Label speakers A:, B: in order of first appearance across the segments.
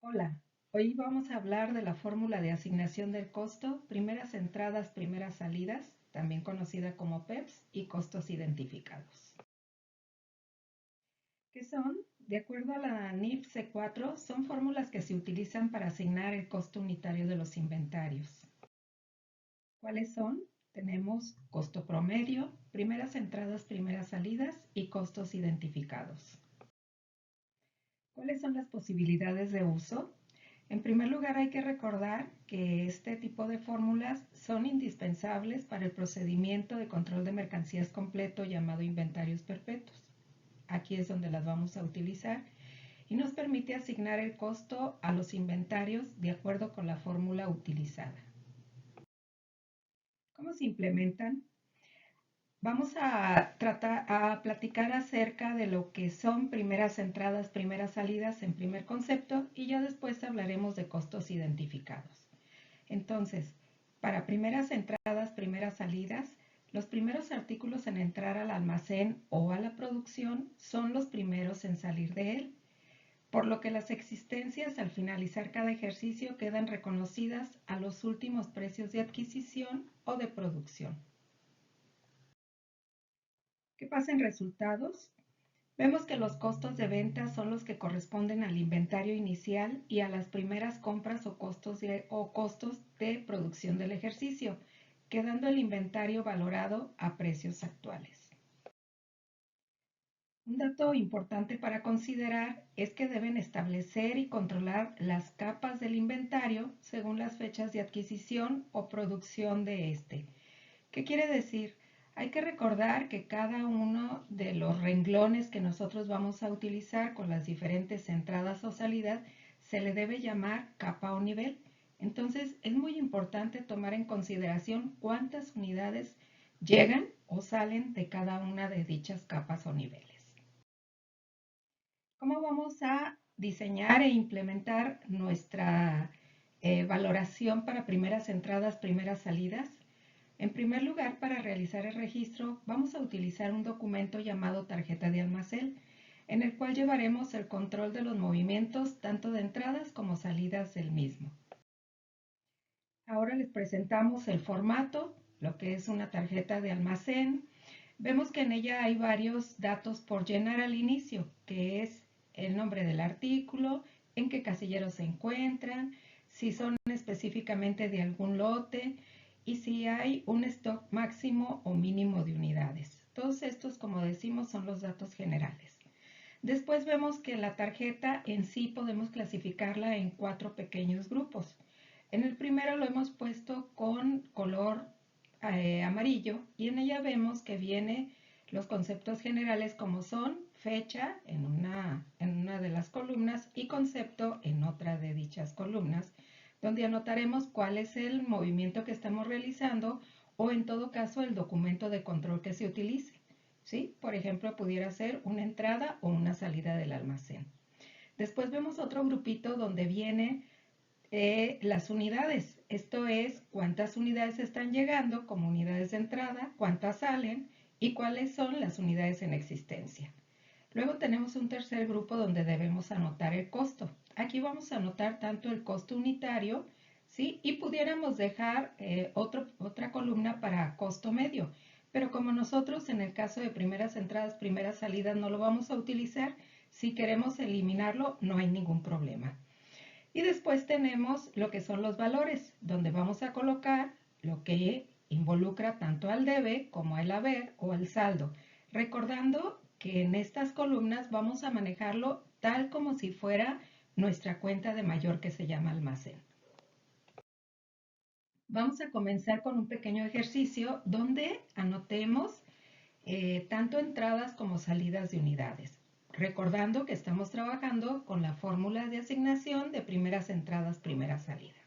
A: Hola, hoy vamos a hablar de la fórmula de asignación del costo, primeras entradas, primeras salidas, también conocida como PEPS, y costos identificados. ¿Qué son? De acuerdo a la NIF C4, son fórmulas que se utilizan para asignar el costo unitario de los inventarios. ¿Cuáles son? Tenemos costo promedio, primeras entradas, primeras salidas y costos identificados. ¿Cuáles son las posibilidades de uso? En primer lugar, hay que recordar que este tipo de fórmulas son indispensables para el procedimiento de control de mercancías completo llamado inventarios perpetuos. Aquí es donde las vamos a utilizar y nos permite asignar el costo a los inventarios de acuerdo con la fórmula utilizada. ¿Cómo se implementan? Vamos a platicar acerca de lo que son primeras entradas, primeras salidas en primer concepto y ya después hablaremos de costos identificados. Entonces, para primeras entradas, primeras salidas, los primeros artículos en entrar al almacén o a la producción son los primeros en salir de él, por lo que las existencias al finalizar cada ejercicio quedan reconocidas a los últimos precios de adquisición o de producción. ¿Qué pasa en resultados? Vemos que los costos de venta son los que corresponden al inventario inicial y a las primeras compras o costos de producción del ejercicio, quedando el inventario valorado a precios actuales. Un dato importante para considerar es que deben establecer y controlar las capas del inventario según las fechas de adquisición o producción de este. ¿Qué quiere decir? Hay que recordar que cada uno de los renglones que nosotros vamos a utilizar con las diferentes entradas o salidas se le debe llamar capa o nivel. Entonces es muy importante tomar en consideración cuántas unidades llegan o salen de cada una de dichas capas o niveles. ¿Cómo vamos a diseñar e implementar nuestra valoración para primeras entradas, primeras salidas? En primer lugar, para realizar el registro, vamos a utilizar un documento llamado tarjeta de almacén, en el cual llevaremos el control de los movimientos tanto de entradas como salidas del mismo. Ahora les presentamos el formato, lo que es una tarjeta de almacén. Vemos que en ella hay varios datos por llenar al inicio, que es el nombre del artículo, en qué casillero se encuentran, si son específicamente de algún lote y si hay un stock máximo o mínimo de unidades. Todos estos, como decimos, son los datos generales. Después vemos que la tarjeta en sí podemos clasificarla en 4 pequeños grupos. En el primero lo hemos puesto con color amarillo y en ella vemos que viene los conceptos generales como son fecha en una de las columnas y concepto en otra de dichas columnas, donde anotaremos cuál es el movimiento que estamos realizando o en todo caso el documento de control que se utilice. ¿Sí? Por ejemplo, pudiera ser una entrada o una salida del almacén. Después vemos otro grupito donde viene las unidades. Esto es cuántas unidades están llegando como unidades de entrada, cuántas salen y cuáles son las unidades en existencia. Luego tenemos un tercer grupo donde debemos anotar el costo. Aquí vamos a anotar tanto el costo unitario, ¿sí? Y pudiéramos dejar otra columna para costo medio. Pero como nosotros en el caso de primeras entradas, primeras salidas no lo vamos a utilizar, si queremos eliminarlo no hay ningún problema. Y después tenemos lo que son los valores, donde vamos a colocar lo que involucra tanto al debe como al haber o al saldo. Recordando que en estas columnas vamos a manejarlo tal como si fuera nuestra cuenta de mayor que se llama almacén. Vamos a comenzar con un pequeño ejercicio donde anotemos tanto entradas como salidas de unidades. Recordando que estamos trabajando con la fórmula de asignación de primeras entradas, primeras salidas.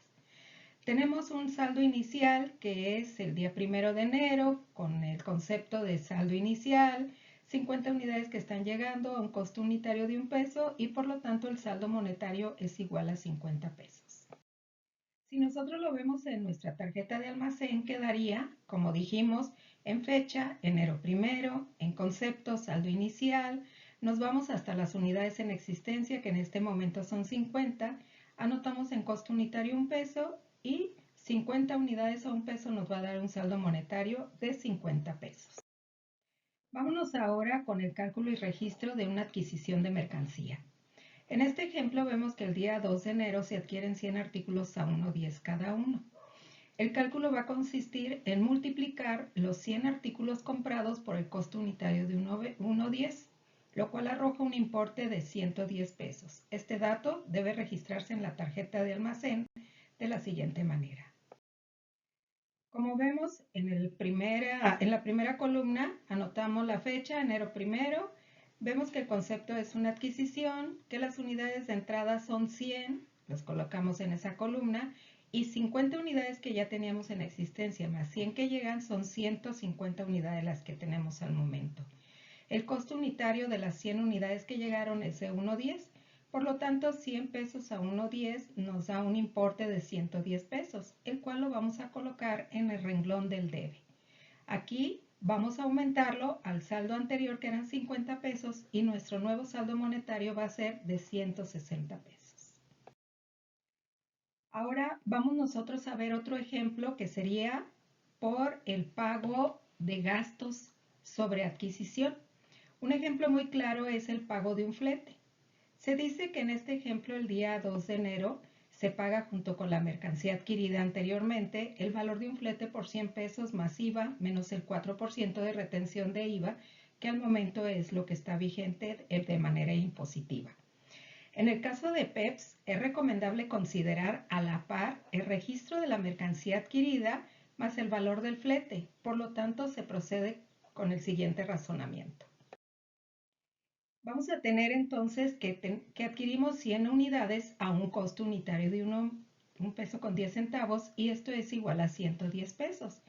A: Tenemos un saldo inicial que es el día 1 de enero con el concepto de saldo inicial, 50 unidades que están llegando a un costo unitario de $1 y por lo tanto el saldo monetario es igual a 50 pesos. Si nosotros lo vemos en nuestra tarjeta de almacén, quedaría, como dijimos, en fecha, enero 1, en concepto, saldo inicial, nos vamos hasta las unidades en existencia, que en este momento son 50, Anotamos en costo unitario 1 peso y 50 unidades a 1 peso nos va a dar un saldo monetario de 50 pesos. Vámonos ahora con el cálculo y registro de una adquisición de mercancía. En este ejemplo vemos que el día 2 de enero se adquieren 100 artículos a 1.10 cada uno. El cálculo va a consistir en multiplicar los 100 artículos comprados por el costo unitario de 1.10, lo cual arroja un importe de 110 pesos. Este dato debe registrarse en la tarjeta de almacén de la siguiente manera. Como vemos, en la primera columna anotamos la fecha, enero 1. Vemos que el concepto es una adquisición, que las unidades de entrada son 100, las colocamos en esa columna, y 50 unidades que ya teníamos en existencia, más 100 que llegan, son 150 unidades las que tenemos al momento. El costo unitario de las 100 unidades que llegaron es de 1.10, por lo tanto 100 pesos a 1.10 nos da un importe de 110 pesos, el cual lo vamos a colocar en el renglón del debe. Aquí vamos a aumentarlo al saldo anterior que eran 50 pesos y nuestro nuevo saldo monetario va a ser de 160 pesos. Ahora vamos nosotros a ver otro ejemplo que sería por el pago de gastos sobre adquisición. Un ejemplo muy claro es el pago de un flete. Se dice que en este ejemplo el día 2 de enero se paga junto con la mercancía adquirida anteriormente el valor de un flete por 100 pesos más IVA menos el 4% de retención de IVA, que al momento es lo que está vigente de manera impositiva. En el caso de PEPS, es recomendable considerar a la par el registro de la mercancía adquirida más el valor del flete. Por lo tanto, se procede con el siguiente razonamiento. Vamos a tener entonces que adquirimos 100 unidades a un costo unitario de 1 peso con 10 centavos y esto es igual a 110 pesos.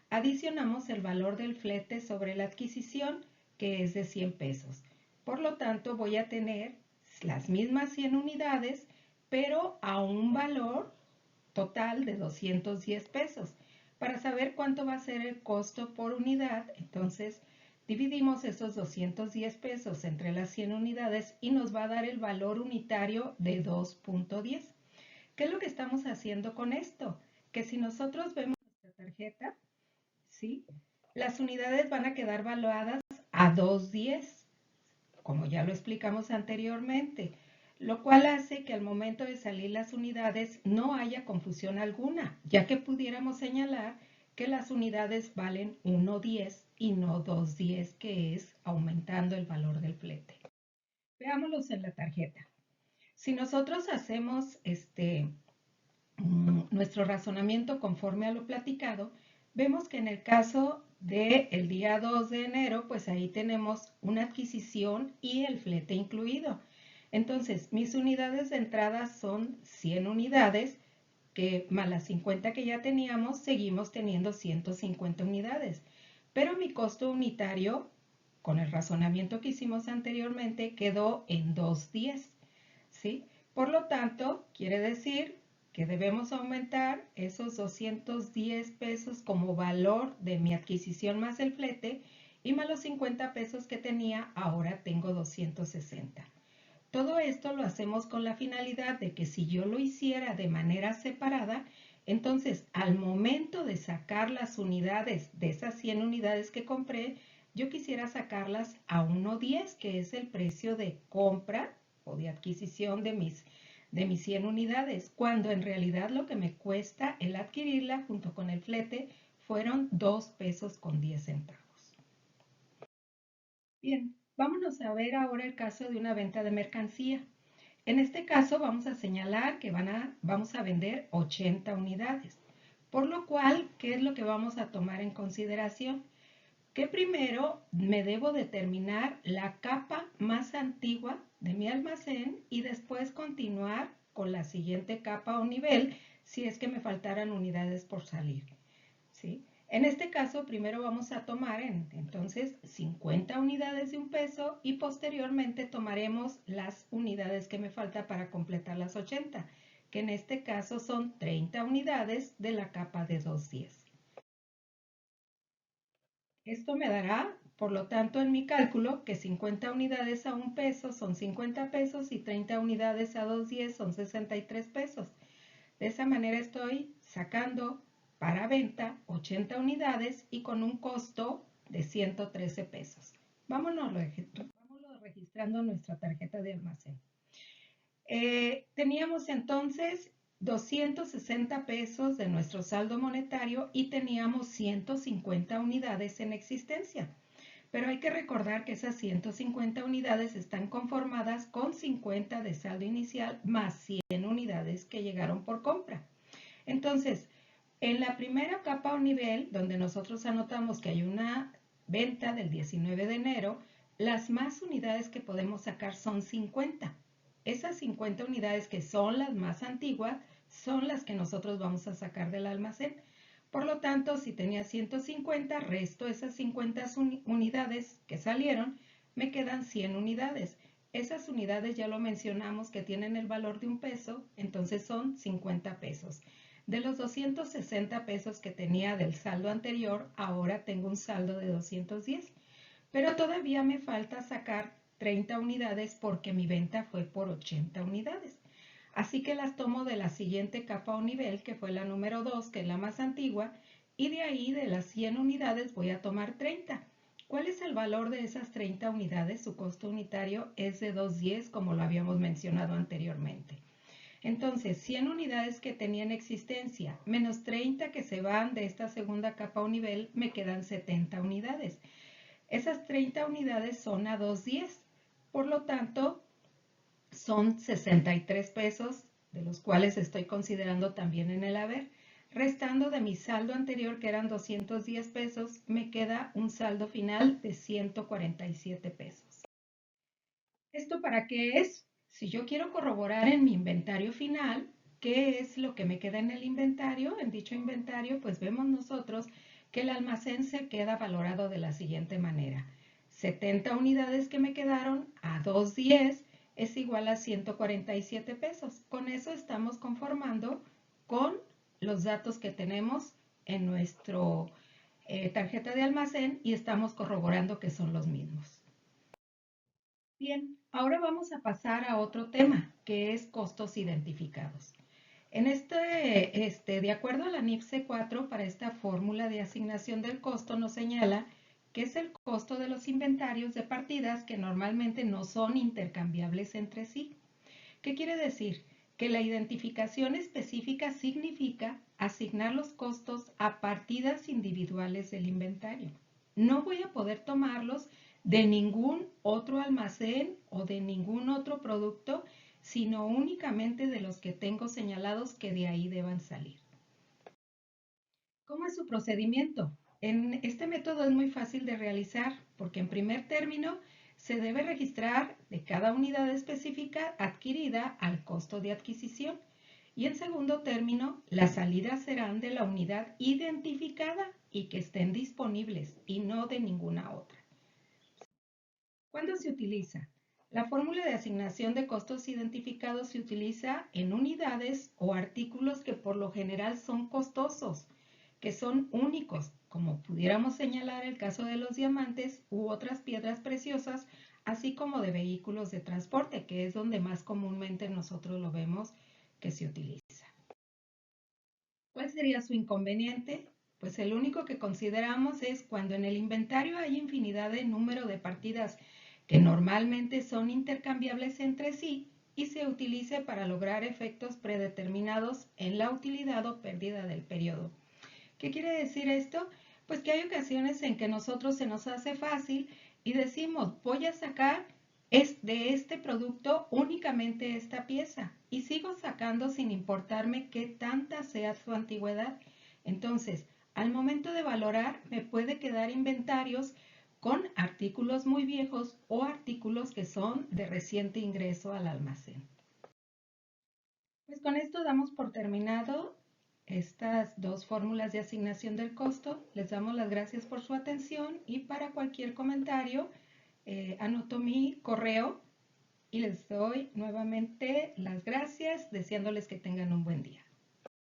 A: Adicionamos el valor del flete sobre la adquisición, que es de 100 pesos. Por lo tanto, voy a tener las mismas 100 unidades, pero a un valor total de 210 pesos. Para saber cuánto va a ser el costo por unidad, entonces dividimos esos 210 pesos entre las 100 unidades y nos va a dar el valor unitario de 2.10. ¿Qué es lo que estamos haciendo con esto? Que si nosotros vemos nuestra tarjeta, ¿sí? Las unidades van a quedar valuadas a 2.10, como ya lo explicamos anteriormente, lo cual hace que al momento de salir las unidades no haya confusión alguna, ya que pudiéramos señalar que las unidades valen 1.10 y no 2.10, que es aumentando el valor del flete. Veámoslos en la tarjeta. Si nosotros hacemos nuestro razonamiento conforme a lo platicado, vemos que en el caso del día 2 de enero, pues ahí tenemos una adquisición y el flete incluido. Entonces, mis unidades de entrada son 100 unidades, que más las 50 que ya teníamos, seguimos teniendo 150 unidades. Pero mi costo unitario, con el razonamiento que hicimos anteriormente, quedó en 2.10, ¿sí? Por lo tanto, quiere decir que debemos aumentar esos 210 pesos como valor de mi adquisición más el flete y más los 50 pesos que tenía, ahora tengo 260. Todo esto lo hacemos con la finalidad de que si yo lo hiciera de manera separada, entonces al momento de sacar las unidades de esas 100 unidades que compré, yo quisiera sacarlas a 1.10, que es el precio de compra o de adquisición de mis 100 unidades, cuando en realidad lo que me cuesta el adquirirla junto con el flete fueron 2 pesos con 10 centavos. Bien. Vámonos a ver ahora el caso de una venta de mercancía. En este caso vamos a señalar que vamos a vender 80 unidades. Por lo cual, ¿qué es lo que vamos a tomar en consideración? Que primero me debo determinar la capa más antigua de mi almacén y después continuar con la siguiente capa o nivel si es que me faltaran unidades por salir, ¿sí? En este caso, primero vamos a tomar entonces 50 unidades de 1 peso y posteriormente tomaremos las unidades que me falta para completar las 80, que en este caso son 30 unidades de la capa de 2.10. Esto me dará Por lo tanto, en mi cálculo, que 50 unidades a 1 peso son 50 pesos y 30 unidades a 2.10 son 63 pesos. De esa manera estoy sacando para venta 80 unidades y con un costo de 113 pesos. Vámonos registrando nuestra tarjeta de almacén. Teníamos entonces 260 pesos de nuestro saldo monetario y teníamos 150 unidades en existencia. Pero hay que recordar que esas 150 unidades están conformadas con 50 de saldo inicial más 100 unidades que llegaron por compra. Entonces, en la primera capa o nivel, donde nosotros anotamos que hay una venta del 19 de enero, las más unidades que podemos sacar son 50. Esas 50 unidades que son las más antiguas son las que nosotros vamos a sacar del almacén. Por lo tanto, si tenía 150, resto esas 50 unidades que salieron, me quedan 100 unidades. Esas unidades ya lo mencionamos que tienen el valor de 1 peso, entonces son 50 pesos. De los 260 pesos que tenía del saldo anterior, ahora tengo un saldo de 210. Pero todavía me falta sacar 30 unidades porque mi venta fue por 80 unidades. Así que las tomo de la siguiente capa o nivel, que fue la número 2, que es la más antigua, y de ahí de las 100 unidades voy a tomar 30. ¿Cuál es el valor de esas 30 unidades? Su costo unitario es de 2.10, como lo habíamos mencionado anteriormente. Entonces, 100 unidades que tenía en existencia, menos 30 que se van de esta segunda capa o nivel, me quedan 70 unidades. Esas 30 unidades son a 2.10. Por lo tanto, son 63 pesos, de los cuales estoy considerando también en el haber. Restando de mi saldo anterior, que eran 210 pesos, me queda un saldo final de 147 pesos. ¿Esto para qué es? Si yo quiero corroborar en mi inventario final, ¿qué es lo que me queda en el inventario? En dicho inventario, pues vemos nosotros que el almacén se queda valorado de la siguiente manera. 70 unidades que me quedaron a 2.10 es igual a 147 pesos. Con eso estamos conformando con los datos que tenemos en nuestra tarjeta de almacén y estamos corroborando que son los mismos. Bien, ahora vamos a pasar a otro tema, que es costos identificados. De acuerdo a la NIF C4, para esta fórmula de asignación del costo nos señala que es el costo de los inventarios de partidas que normalmente no son intercambiables entre sí. ¿Qué quiere decir? Que la identificación específica significa asignar los costos a partidas individuales del inventario. No voy a poder tomarlos de ningún otro almacén o de ningún otro producto, sino únicamente de los que tengo señalados que de ahí deban salir. ¿Cómo es su procedimiento? Este método es muy fácil de realizar porque en primer término se debe registrar de cada unidad específica adquirida al costo de adquisición y en segundo término las salidas serán de la unidad identificada y que estén disponibles y no de ninguna otra. ¿Cuándo se utiliza? La fórmula de asignación de costos identificados se utiliza en unidades o artículos que por lo general son costosos, que son únicos, como pudiéramos señalar el caso de los diamantes u otras piedras preciosas, así como de vehículos de transporte, que es donde más comúnmente nosotros lo vemos que se utiliza. ¿Cuál sería su inconveniente? Pues el único que consideramos es cuando en el inventario hay infinidad de número de partidas que normalmente son intercambiables entre sí y se utilice para lograr efectos predeterminados en la utilidad o pérdida del periodo. ¿Qué quiere decir esto? Pues que hay ocasiones en que nosotros se nos hace fácil y decimos, voy a sacar de este producto únicamente esta pieza y sigo sacando sin importarme qué tanta sea su antigüedad. Entonces, al momento de valorar, me puede quedar inventarios con artículos muy viejos o artículos que son de reciente ingreso al almacén. Pues con esto damos por terminado estas dos fórmulas de asignación del costo. Les damos las gracias por su atención y para cualquier comentario anoto mi correo y les doy nuevamente las gracias deseándoles que tengan un buen día.